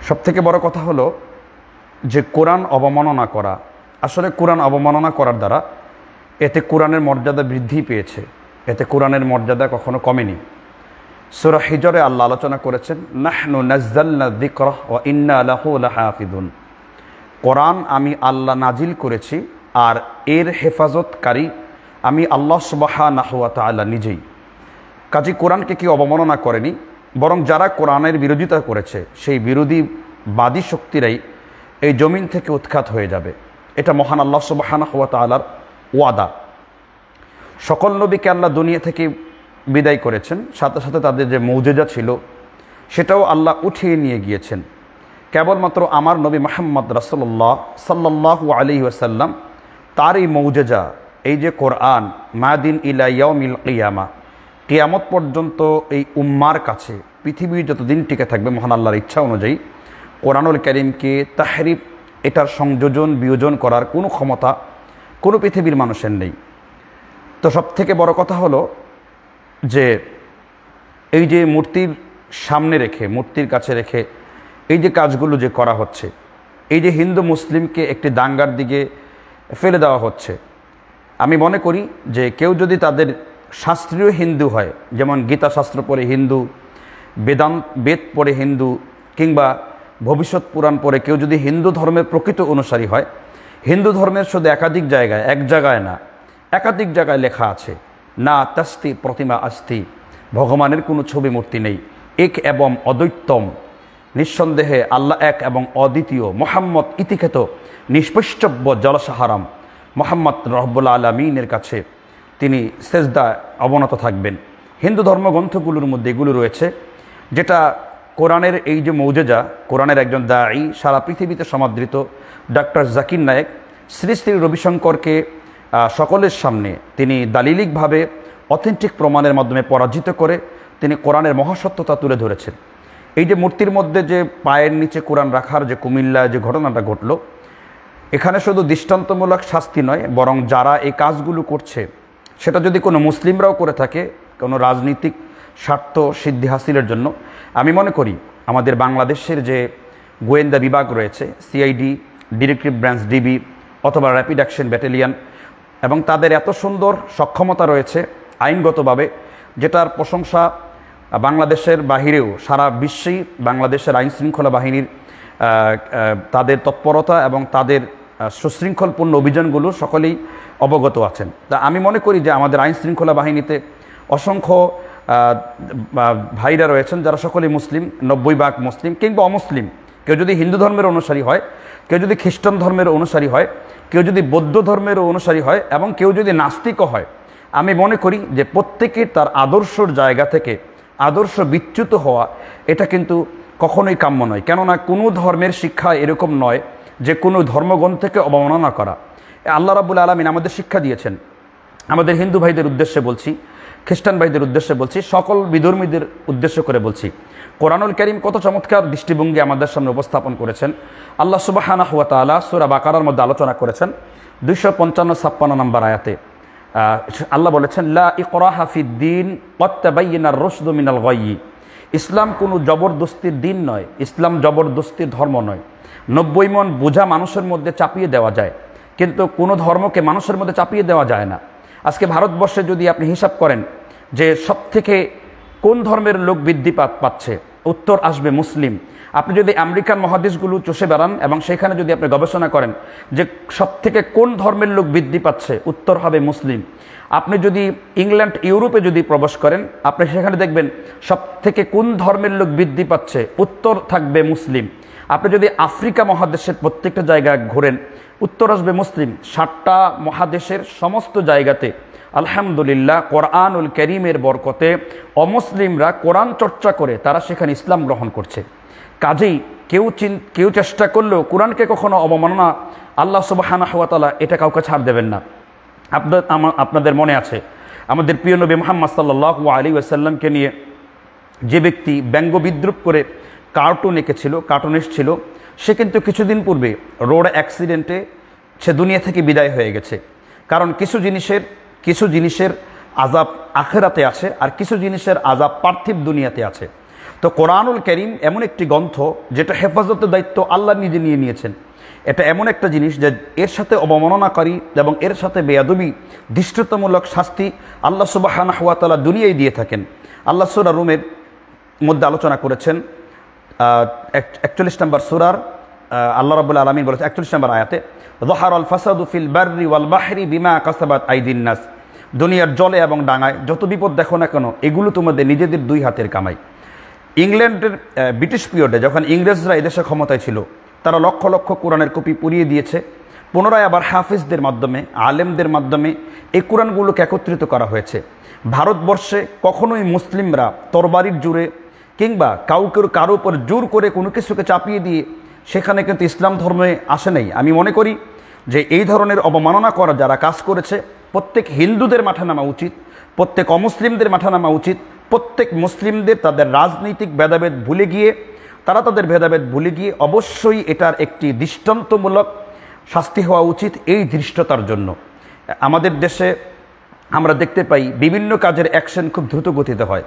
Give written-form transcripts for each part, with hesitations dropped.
সবথেকে বড় কথা হলো যে কোরআন অবমাননা করা। আসলে কোরআন অবমাননা করার দ্বারা এতে কোরআনের মর্যাদা বৃদ্ধি পেয়েছে, এতে কোরআনের মর্যাদা কখনো কমেনি। সূরা হিজরে আল্লাহ আলোচনা করেছেন, নাহনু নাজ্জালনা যিকরা ওয়া ইন্না লাহু লাহাফিজুন। কোরআন আমি আল্লাহ নাজিল করেছি আর এর হেফাজতকারী আমি আল্লাহ সুবহানাহু ওয়া তাআলা নিজেই। কাজী কোরআনকে কি অবমাননা করেনি, বরং যারা কোরআনের বিরোধিতা করেছে সেই বিরোধীবাদী শক্তিরাই এই জমিন থেকে উৎখাত হয়ে যাবে। এটা মহান আল্লাহ সুবহানাহু ওয়া তাআলার ওয়াদা। সকল নবীকে আল্লাহ দুনিয়া থেকে বিদায় করেছেন, সাথে সাথে তাদের যে মৌজেজা ছিল সেটাও আল্লাহ উঠিয়ে নিয়ে গিয়েছেন। কেবলমাত্র আমার নবী মুহাম্মদ রাসূলুল্লাহ সাল্লাল্লাহু আলাইহি ওয়াসাল্লাম তার এই মৌজেজা, এই যে কোরআন, মাদিন ইলা ইয়াউমিল কিয়ামা, কিয়ামত পর্যন্ত এই উম্মার কাছে পৃথিবীর যতদিন টিকে থাকবে মহান আল্লাহর ইচ্ছা অনুযায়ী কোরআনুল কারীমকে তাহরিফ, এটার সংযোজন বিয়োজন করার কোনো ক্ষমতা কোনো পৃথিবীর মানুষের নেই। তো সবথেকে বড় কথা হলো যে এই যে মূর্তির সামনে রেখে, মূর্তির কাছে রেখে এই যে কাজগুলো যে করা হচ্ছে, এই যে হিন্দু মুসলিমকে একটি দাঙ্গার দিকে ফেলে দেওয়া হচ্ছে, আমি মনে করি যে কেউ যদি তাদের শাস্ত্রীয় হিন্দু হয়, যেমন গীতা শাস্ত্র পড়ে হিন্দু, বেদ পড়ে হিন্দু, কিংবা ভবিষ্যৎ পুরাণ পড়ে কেউ যদি হিন্দু ধর্মের প্রকৃত অনুসারী হয়, হিন্দু ধর্মের শুধু একাধিক জায়গায়, এক জায়গায় না, একাধিক জায়গায় লেখা আছে, না তাস্তি প্রতিমা আস্তি, ভগবানের কোনো ছবি মূর্তি নেই, এক এবং অদ্বৈতম, নিঃসন্দেহে আল্লাহ এক এবং অদ্বিতীয়, মোহাম্মদ ইতিখ্যাত নিষ্পৃষ্টব্য জলসাহারাম, মোহাম্মদ রব্বুল আলামিনের কাছে তিনি সেজদা অবনত থাকবেন। হিন্দু ধর্মগ্রন্থগুলোর মধ্যে এগুলো রয়েছে, যেটা কোরআনের এই যে মৌজেজা, কোরআনের একজন দাঈ, সারা পৃথিবীতে সমাদৃত ডক্টর জাকির নায়েক শ্রী শ্রী রবিশঙ্করকে সকলের সামনে তিনি দালিলিকভাবে অথেন্টিক প্রমাণের মাধ্যমে পরাজিত করে তিনি কোরআনের মহাসত্যতা তুলে ধরেছেন। এই যে মূর্তির মধ্যে যে পায়ের নিচে কোরআন রাখার যে কুমিল্লায় যে ঘটনাটা ঘটল, এখানে শুধু দৃষ্টান্তমূলক শাস্তি নয়, বরং যারা এই কাজগুলো করছে সেটা যদি কোনো মুসলিমরাও করে থাকে কোনো রাজনৈতিক স্বার্থ সিদ্ধি হাসিলের জন্য, আমি মনে করি আমাদের বাংলাদেশের যে গোয়েন্দা বিভাগ রয়েছে, সিআইডি, ডিরেক্টিভ ব্রাঞ্চ ডিবি অথবা র্যাপিড অ্যাকশন ব্যাটালিয়ন, এবং তাদের এত সুন্দর সক্ষমতা রয়েছে আইনগতভাবে, যেটার প্রশংসা বাংলাদেশের বাহিরেও সারা বিশ্বেই বাংলাদেশের আইনশৃঙ্খলা বাহিনীর তাদের তৎপরতা এবং তাদের সুশৃঙ্খলপূর্ণ অভিযানগুলো সকলেই অবগত আছেন। তা আমি মনে করি যে আমাদের আইনশৃঙ্খলা বাহিনীতে অসংখ্য ভাইরা রয়েছেন যারা সকলেই মুসলিম, 90% মুসলিম কিংবা অমুসলিম। কেউ যদি হিন্দু ধর্মের অনুসারী হয়, কেউ যদি খ্রিস্টান ধর্মের অনুসারী হয়, কেউ যদি বৌদ্ধ ধর্মের অনুসারী হয়, এবং কেউ যদি নাস্তিকও হয়, আমি মনে করি যে প্রত্যেকের তার আদর্শর জায়গা থেকে আদর্শ বিচ্যুত হওয়া এটা কিন্তু কখনোই কাম্য নয়। কেননা কোনো ধর্মের শিক্ষা এরকম নয় যে কোনো ধর্মগ্রন্থকে অবমাননা করা। আল্লাহ রাব্বুল আলামিন আমাদের শিক্ষা দিয়েছেন। আমাদের হিন্দু ভাইদের উদ্দেশ্যে বলছি, খ্রিস্টান ভাইদের উদ্দেশ্যে বলছি, সকল বিধর্মীদের উদ্দেশ্য করে বলছি, কোরআনুল কারীম কত চমৎকার দৃষ্টিভঙ্গি আমাদের সামনে উপস্থাপন করেছেন। আল্লাহ সুবহানাহু ওয়া তাআলা সূরা বাকারার মধ্যে আলোচনা করেছেন 255-56 নম্বর আয়াতে। আল্লাহ বলেছেন, লা ইকরাহা ফিদ্দীন ক্বাদ তাবায়্যানার রুশদু মিনাল গায়্যি। ইসলাম কোনো জবরদস্তির দিন নয়, ইসলাম জবরদস্তির ধর্ম নয়। 90 মণ বোঝা মানুষের মধ্যে চাপিয়ে দেওয়া যায়, কিন্তু কোনো ধর্মকে মানুষের মধ্যে চাপিয়ে দেওয়া যায় না। আজকে ভারতবর্ষে যদি আপনি হিসাব করেন যে সবথেকে কোন ধর্মের লোক বৃদ্ধি পাচ্ছে, উত্তর আসবে মুসলিম। আপনি যদি আমেরিকান মহাদেশগুলো চষে বেড়ান এবং সেখানে যদি আপনি গবেষণা করেন যে সবথেকে কোন ধর্মের লোক বৃদ্ধি পাচ্ছে, উত্তর হবে মুসলিম। আপনি যদি ইংল্যান্ড, ইউরোপে যদি প্রবেশ করেন, আপনি সেখানে দেখবেন সবথেকে কোন ধর্মের লোক বৃদ্ধি পাচ্ছে, উত্তর থাকবে মুসলিম। আপনি যদি আফ্রিকা মহাদেশের প্রত্যেকটা জায়গায় ঘোরেন, উত্তর আসবে মুসলিম। 7টা মহাদেশের সমস্ত জায়গাতে আলহামদুলিল্লাহ কোরআনুল কারীমের বরকতে অমুসলিমরা কোরআন চর্চা করে তারা সেখানে ইসলাম গ্রহণ করছে। কাজেই কেউ চেষ্টা করলেও কোরআনকে কখনো অবমাননা আল্লাহ সুবহানাহু ওয়া তাআলা এটা কাউকে ছাড় দেবেন না। আপনাদের মনে আছে আমাদের প্রিয় নবী মুহাম্মদ সাল্লাল্লাহু আলাইহি ওয়াসাল্লামকে নিয়ে যে ব্যক্তি ব্যঙ্গ বিদ্রুপ করে কার্টুন এঁকেছিল, কার্টুনিস্ট ছিল, সে কিন্তু কিছুদিন পূর্বে রোড অ্যাক্সিডেন্টে সে দুনিয়া থেকে বিদায় হয়ে গেছে। কারণ কিছু জিনিসের আযাব আখিরাতে আছে আর কিছু জিনিসের আযাব পার্থিব দুনিয়াতে আছে। তো কোরআনুল কারীম এমন একটি গ্রন্থ যেটা হেফাজতের দায়িত্ব আল্লাহ নিজে নিয়ে নিয়েছেন। এটা এমন একটা জিনিস যে এর সাথে অবমাননাকারী এবং এর সাথে বেয়াদবি দৃষ্টতামূলক শাস্তি আল্লাহ সুবহানাহু ওয়া তাআলা দুনিয়ায় দিয়ে থাকেন। আল্লাহ সূরা রুমের মধ্যে আলোচনা করেছেন 41 নম্বর সূরার আল্লাহ রাব্বুল আলামিন বলেছেন 41 নম্বর আয়াতে, যাহারাল ফাসাদু ফিল বাররি ওয়াল বাহরি বিমা কাসাবাত আইদিন নাস। দুনিয়ার জলে এবং ডাঙায় যত বিপদ দেখো না কেন এগুলো তোমাদের নিজেদের দুই হাতের কামাই। ইংল্যান্ডের ব্রিটিশ পিরিয়ডে যখন ইংরেজরা এদেশে ক্ষমতায় ছিল, তারা লক্ষ লক্ষ কোরআনের কপি পুড়িয়ে দিয়েছে। পুনরায় আবার হাফিজদের মাধ্যমে, আলেমদের মাধ্যমে এই কোরআনগুলোকে একত্রিত করা হয়েছে। ভারতবর্ষে কখনোই মুসলিমরা তরবারির জোরে কিংবা কারো উপর জোর করে কোনো কিছুকে চাপিয়ে দিয়ে সেখানে কিন্তু ইসলাম ধর্মে আসে নাই। আমি মনে করি যে এই ধরনের অবমাননা করা যারা কাজ করেছে, প্রত্যেক হিন্দুদের মাঠে নামা উচিত, প্রত্যেক অমুসলিমদের মাঠে নামা উচিত। প্রত্যেক মুসলিমদের তাদের রাজনৈতিক ভেদাভেদ ভুলে গিয়ে তাদের ভেদাভেদ ভুলে গিয়ে অবশ্যই এটার একটি দৃষ্টান্তমূলক শাস্তি হওয়া উচিত এই ধৃষ্টতার জন্য। আমাদের দেশে আমরা দেখতে পাই বিভিন্ন কাজের অ্যাকশন খুব দ্রুত গতিতে হয়।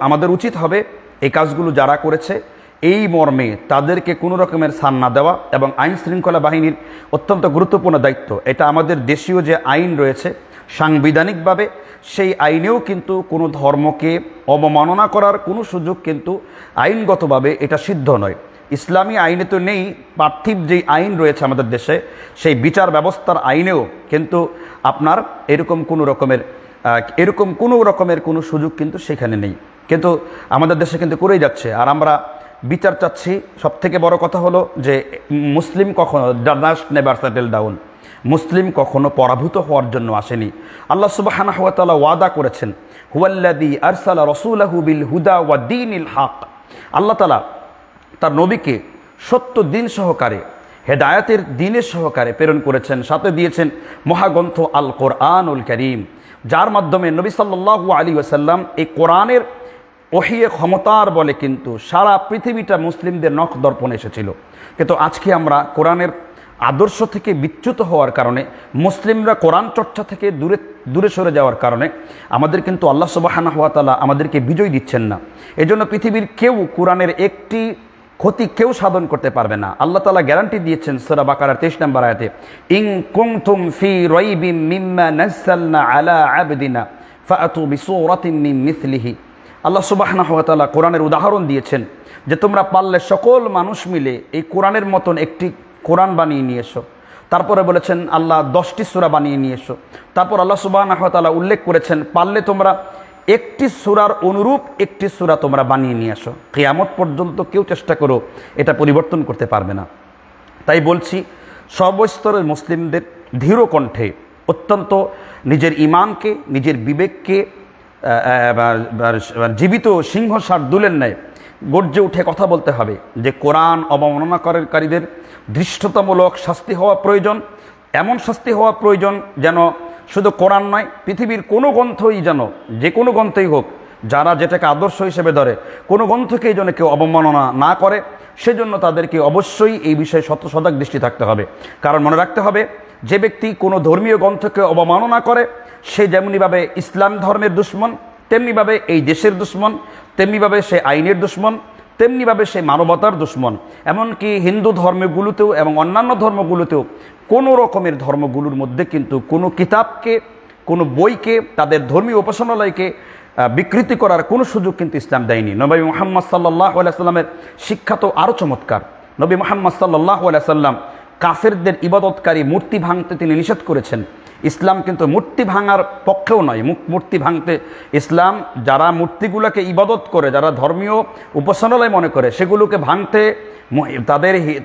আমাদের উচিত হবে এই কাজগুলো যারা করেছে এই মর্মে তাদেরকে কোনো রকমের ছাড় না দেওয়া, এবং আইন শৃঙ্খলা বাহিনীর অত্যন্ত গুরুত্বপূর্ণ দায়িত্ব। এটা আমাদের দেশীয় যে আইন রয়েছে সাংবিধানিকভাবে, সেই আইনেও কিন্তু কোনো ধর্মকে অবমাননা করার কোনো সুযোগ কিন্তু আইনগতভাবে এটা সিদ্ধ নয়। ইসলামী আইনে তো নেই, পার্থিব যেই আইন রয়েছে আমাদের দেশে সেই বিচার ব্যবস্থার আইনেও কিন্তু আপনার এরকম কোনো রকমের কোনো সুযোগ কিন্তু সেখানে নেই। কিন্তু আমাদের দেশে কিন্তু করেই যাচ্ছে। আর আমরা বিচার চাচ্ছি। সবথেকে বড় কথা হলো যে মুসলিম কখনো নেভার সেটেল ডাউন, মুসলিম কখনো পরাভূত হওয়ার জন্য আসেনি। আল্লাহ সুবহানাহু ওয়া তাআলা ওয়াদা করেছেন, হুয়াল্লাযী আরসালা রাসূলাহু বিল হুদা ওয়া দীনিল হক। আল্লাহ তাআলা তার নবীকে সত্য দিন সহকারে, হেদায়েতের দিনের সহকারে প্রেরণ করেছেন, সাথে দিয়েছেন মহাগ্রন্থ আল কোরআনুল কারীম, যার মাধ্যমে নবী সাল্লাল্লাহু আলাইহি ওয়াসাল্লাম এই কোরআনের ওহিয়ে ক্ষমতার বলে কিন্তু সারা পৃথিবীটা মুসলিমদের নখ দর্পণে এসেছিল। কিন্তু আজকে আমরা কোরআনের আদর্শ থেকে বিচ্যুত হওয়ার কারণে, মুসলিমরা কোরআন চর্চা থেকে দূরে সরে যাওয়ার কারণে আমাদের কিন্তু আল্লাহ সুবহানাহু ওয়া তাআলা আমাদেরকে বিজয় দিচ্ছেন না। এজন্য পৃথিবীর কেউ কোরআনের একটি ক্ষতি কেউ সাধন করতে পারবে না। আল্লাহ তাআলা গ্যারান্টি দিয়েছেন সূরা বাকারার 23 নম্বর আয়াতে, ইন কুনতুম ফি রাইবিম মিম্মা নাযালনা আলা আবদিনা ফাআতু বিসূরাতিন মিন মিসলিহি। আল্লাহ সুবহানাহু ওয়া তাআলা কোরআনের উদাহরণ দিয়েছেন যে তোমরা পারলে সকল মানুষ মিলে এই কোরআনের মতন একটি কোরআন বানিয়ে নিয়ে এসো। তারপরে বলেছেন আল্লাহ 10টি সূরা বানিয়ে নিয়ে এসো। তারপর আল্লাহ সুবহানাহু ওয়া তাআলা উল্লেখ করেছেন পারলে তোমরা একটি সূরার অনুরূপ একটি সূরা তোমরা বানিয়ে নিয়ে আসো। কিয়ামত পর্যন্ত কেউ চেষ্টা করো এটা পরিবর্তন করতে পারবে না। তাই বলছি সর্বস্তরের মুসলিমদের ধীর কণ্ঠে অত্যন্ত নিজের ঈমানকে, নিজের বিবেককে জীবিত সিংহসার দুলের ন্যায় গর্জে উঠে কথা বলতে হবে যে কোরআন অবমাননাকারীদের দৃষ্টতামূলক শাস্তি হওয়া প্রয়োজন। এমন শাস্তি হওয়া প্রয়োজন যেন শুধু কোরআন নয়, পৃথিবীর কোনো গ্রন্থই যেন, যে কোনো গ্রন্থই হোক, যারা যেটাকে আদর্শ হিসেবে ধরে, কোনো গ্রন্থকেই যেন কেউ অবমাননা না করে, সেজন্য তাদেরকে অবশ্যই এই বিষয়ে সজাগ দৃষ্টি থাকতে হবে। কারণ মনে রাখতে হবে, যে ব্যক্তি কোনো ধর্মীয় গ্রন্থকে অবমাননা করে সে যেমনিভাবে ইসলাম ধর্মের দুশ্মন, তেমনিভাবে এই দেশের দুশ্মন, তেমনিভাবে সে আইনের দুশ্মন, তেমনিভাবে সে মানবতার দুশ্মন। এমনকি হিন্দু ধর্মগুলোতেও এবং অন্যান্য ধর্মগুলোতেও কোনো রকমের ধর্মগুলোর মধ্যে কিন্তু কোনো কিতাবকে, কোনো বইকে, তাদের ধর্মীয় উপাসনালয়কে বিকৃতি করার কোনো সুযোগ কিন্তু ইসলাম দেয়নি। নবী মুহাম্মদ সাল্লাল্লাহু আলাইহি সাল্লামের শিক্ষা তো আরও চমৎকার। নবী মুহাম্মদ সাল্লাল্লাহু আলাইহি সাল্লাম কাফেরদের ইবাদতকারী মূর্তি ভাঙতে তিনি নিষেধ করেছেন। ইসলাম কিন্তু মূর্তি ভাঙার পক্ষেও নয়। মূর্তি ভাঙতে ইসলাম, যারা মূর্তিগুলোকে ইবাদত করে, যারা ধর্মীয় উপাসনালয় মনে করে, সেগুলোকে ভাঙতে,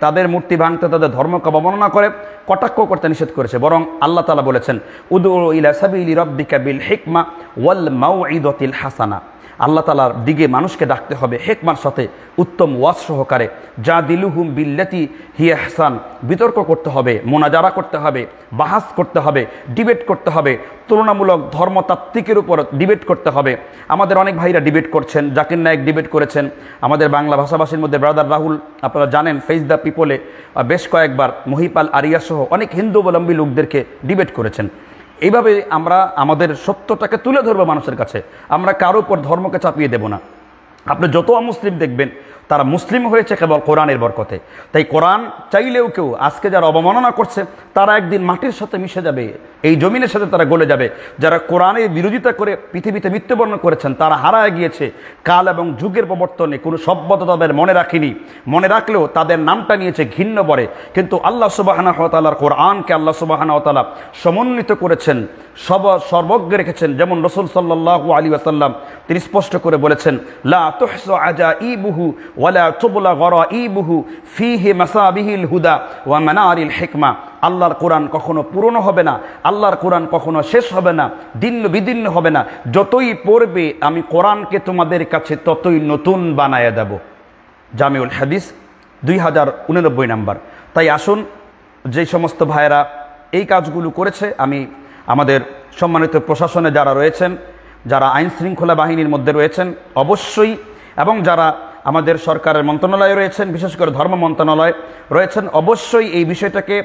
তাদের মূর্তি ভাঙতে, তাদের ধর্মকে অবমাননা করে, কটাক্ষ করতে নিষেধ করেছে। বরং আল্লাহ তাআলা বলেছেন, উদউ ইলা সাবিলি রাব্বিকা বিল হিকমা ওয়াল মাউইদাতিল হাসানা। আল্লাহ তাআলার দিকে মানুষকে ডাকতে হবে হিকমার সাথে, উত্তম ওয়াজ সহকারে। জাদিলুহুম বিল্লাতি হিয়া আহসান, বিতর্ক করতে হবে, মোনাজারা করতে হবে, বাহাস করতে হবে, ডিবেট করতে হবে, তুলনামূলক ধর্মতাত্ত্বিকের উপর ডিবেট করতে হবে। আমাদের অনেক ভাইরা ডিবেট করছেন, জাকির নায়েক ডিবেট করেছেন, আমাদের বাংলা ভাষাভাষীর মধ্যে ব্রাদার রাহুল, আপনারা জানেন ফেস দ্য পিপলে বেশ কয়েকবার মহিপাল আরিয়া সহ অনেক হিন্দুবলম্বী লোকদেরকে ডিবেট করেছেন। এইভাবে আমরা আমাদের সত্যটাকে তুলে ধরবো মানুষের কাছে, আমরা কারো উপর ধর্মকে চাপিয়ে দেব না। আপনি যত অমুসলিম দেখবেন তারা মুসলিম হয়েছে কেবল কোরআনের বরকতে। তাই কোরআন চাইলেও কেউ আজকে যারা অবমাননা করছে তারা একদিন মাটির সাথে মিশে যাবে, এই জমিনের সাথে তারা গলে যাবে। যারা কোরআনের বিরোধিতা করে পৃথিবীতে মৃত্যুবরণ করেছেন তারা হারায় গিয়েছে। কাল এবং যুগের প্রবর্তনে কোনো সভ্যতা তাদের মনে রাখেনি, মনে রাখলেও তাদের নামটা নিয়েছে ঘৃণ্য বরে। কিন্তু আল্লাহ সুবহানাহু ওয়া তাআলার কোরআনকে আল্লাহ সুবহানাহু ওয়া তাআলা সমন্বিত করেছেন, সর্বজ্ঞ রেখেছেন। যেমন রাসূল সাল্লাল্লাহু আলাইহি ওয়াসাল্লাম তিনি স্পষ্ট করে বলেছেন, লা তুহসু আজাইবুহু ওয়ালা তুবলা গরাইবুহু ফীহি মাসাবিহিল হুদা ওয়া মানারিল হিকমা। আল্লাহর কোরআন কখনো পুরনো হবে না, আল্লাহর কোরআন কখনো শেষ হবে না, দিন্ন বিদিন্ন হবে না। যতই পড়বে আমি কোরআনকে তোমাদের কাছে ততই নতুন বানায়া দেব। জামিউল হাদিস 2089 নাম্বার। তাই আসুন, যে সমস্ত ভাইয়েরা এই কাজগুলো করেছে, আমি আমাদের সম্মানিত প্রশাসনে যারা রয়েছেন, যারা আইন শৃঙ্খলা বাহিনীর মধ্যে রয়েছেন অবশ্যই, এবং যারা আমাদের সরকারের মন্ত্রণালয়ে রয়েছেন, বিশেষ করে ধর্ম মন্ত্রণালয় রয়েছেন, অবশ্যই এই বিষয়টাকে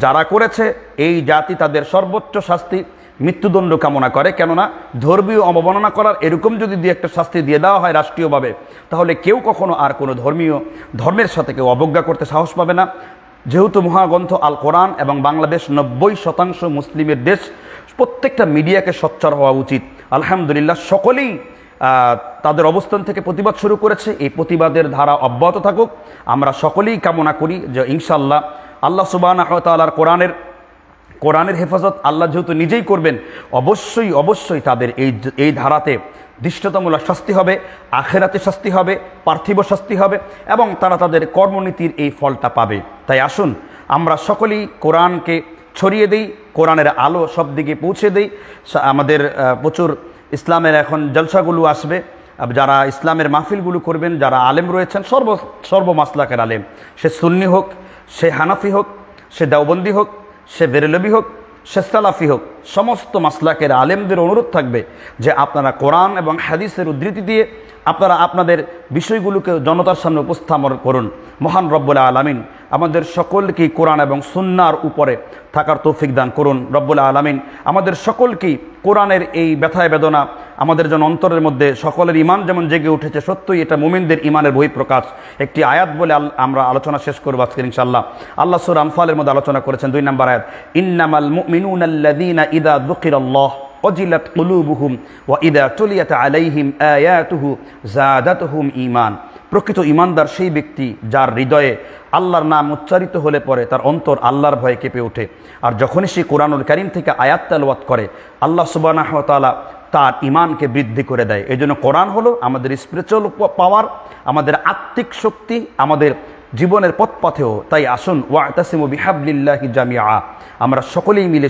যারা করেছে এই জাতি তাদের সর্বোচ্চ শাস্তি মৃত্যুদণ্ড কামনা করে। কেননা ধর্মীয় অবমাননা করার এরকম যদি একটা শাস্তি দিয়ে দেওয়া হয় রাষ্ট্রীয়ভাবে, তাহলে কেউ কখনো আর কোনো ধর্মের সাথে কেউ অবজ্ঞা করতে সাহস পাবে না। যেহেতু মহাগ্রন্থ আল কোরআন এবং বাংলাদেশ 90% মুসলিমের দেশ, প্রত্যেকটা মিডিয়াকে সোচ্চার হওয়া উচিত। আলহামদুলিল্লাহ সকলেই তাদের অবস্থান থেকে প্রতিবাদ শুরু করেছে। এই প্রতিবাদের ধারা অব্যাহত থাকুক। আমরা সকলেই কামনা করি যে ইনশাআল্লাহ আল্লাহ সুবহানাহু ওয়া তাআলার কোরআনের হেফাজত আল্লাহ যেহেতু নিজেই করবেন, অবশ্যই তাদের এই ধারাতে দৃষ্টতামূলক শাস্তি হবে, আখেরাতে শাস্তি হবে, পার্থিব শাস্তি হবে, এবং তারা তাদের কর্মনীতির এই ফলটা পাবে। তাই আসুন আমরা সকলেই কোরআনকে ছড়িয়ে দিই, কোরআনের আলো সব দিকে পৌঁছে দিই। আমাদের প্রচুর ইসলামের এখন জলসাগুলো আসবে, যারা ইসলামের মাহফিলগুলো করবেন, যারা আলেম রয়েছেন, সর্বমাসলাকের আলেম, সে সুন্নি হোক, সে হানাফি হোক, সে দেওবন্দি হোক, সে বেরেলভি হোক, সে সালাফি হোক, সমস্ত মাসলাকের আলেমদের অনুরোধ থাকবে যে আপনারা কোরআন এবং হাদিসের উদ্ধৃতি দিয়ে আপনারা আপনাদের বিষয়গুলোকে জনতার সামনে উপস্থাপন করুন। মহান রব্বুল আলামিন আমাদের সকলকেই কোরআন এবং সুন্নাহর উপরে থাকার তৌফিক দান করুন। রব্বুল আলামিন আমাদের সকলকেই কোরআনের এই ব্যথায় বেদনা আমাদের যেন অন্তরের মধ্যে সকলের ইমান যেমন জেগে উঠেছে, সত্যই এটা মুমিনদের ইমানের বহিঃপ্রকাশ। একটি আয়াত বলে আমরা আলোচনা শেষ করব আজকে ইনশাআল্লাহ। আল্লাহ সূরা আনফালের মধ্যে আলোচনা করেছেন 2 নম্বর আয়াত, ইন্নামাল মুমিনুনা আল্লাযীনা ইযা যুকিরাল্লাহ ওয়াজিলাত কুলুবুহুম ওয়া ইযা তুলিয়াত আলাইহিম আয়াতুহু যাদাতুহুম ঈমান। প্রকৃত ঈমানদার সেই ব্যক্তি যার হৃদয়ে আল্লাহর নাম উচ্চারিত হলে পরে তার অন্তর আল্লাহর ভয়ে কেঁপে ওঠে। আর যখনই সে কোরআনুল কারীম থেকে আয়াত তেলাওয়াত করে আল্লাহ সুবহানাহু ওয়া তাআলা তার ঈমানকে বৃদ্ধি করে দেয়। এই জন্য কোরআন হলো আমাদের স্পিরিচুয়াল পাওয়ার, আমাদের আত্মিক শক্তি, আমাদের জীবনের পথপথেও। তাই আসুন ওয়াতাসিমু বিহাবলিল্লাহি জামিআ, আমরা সকলেই মিলে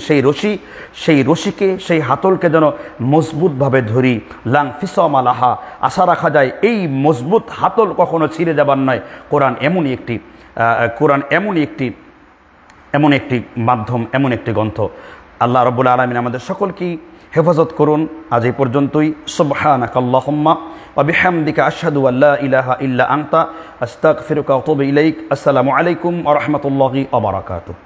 সেই রশিকে সেই হাতলকে যেন মজবুতভাবে ধরি। লাং ফিসামা লাহা, আশা রাখা যায় এই মজবুত হাতল কখনো ছিঁড়ে যাবার নয়। কোরআন এমনই একটি মাধ্যম, এমন একটি গ্রন্থ। আল্লাহ রাব্বুল আলামিন আমাদের সকলকেই হেফাজত করুন। আজ এই পর্যন্তই। সুবহানাকাল্লাহুম্মা ওয়া বিহামদিকা আশহাদু আল্লা ইলাহা ইল্লা আনতা আস্তাগফিরুকা ওয়া আতুবু ইলাইক। আসসালামু আলাইকুম ওয়া রাহমাতুল্লাহি ওয়া বারাকাতুহু।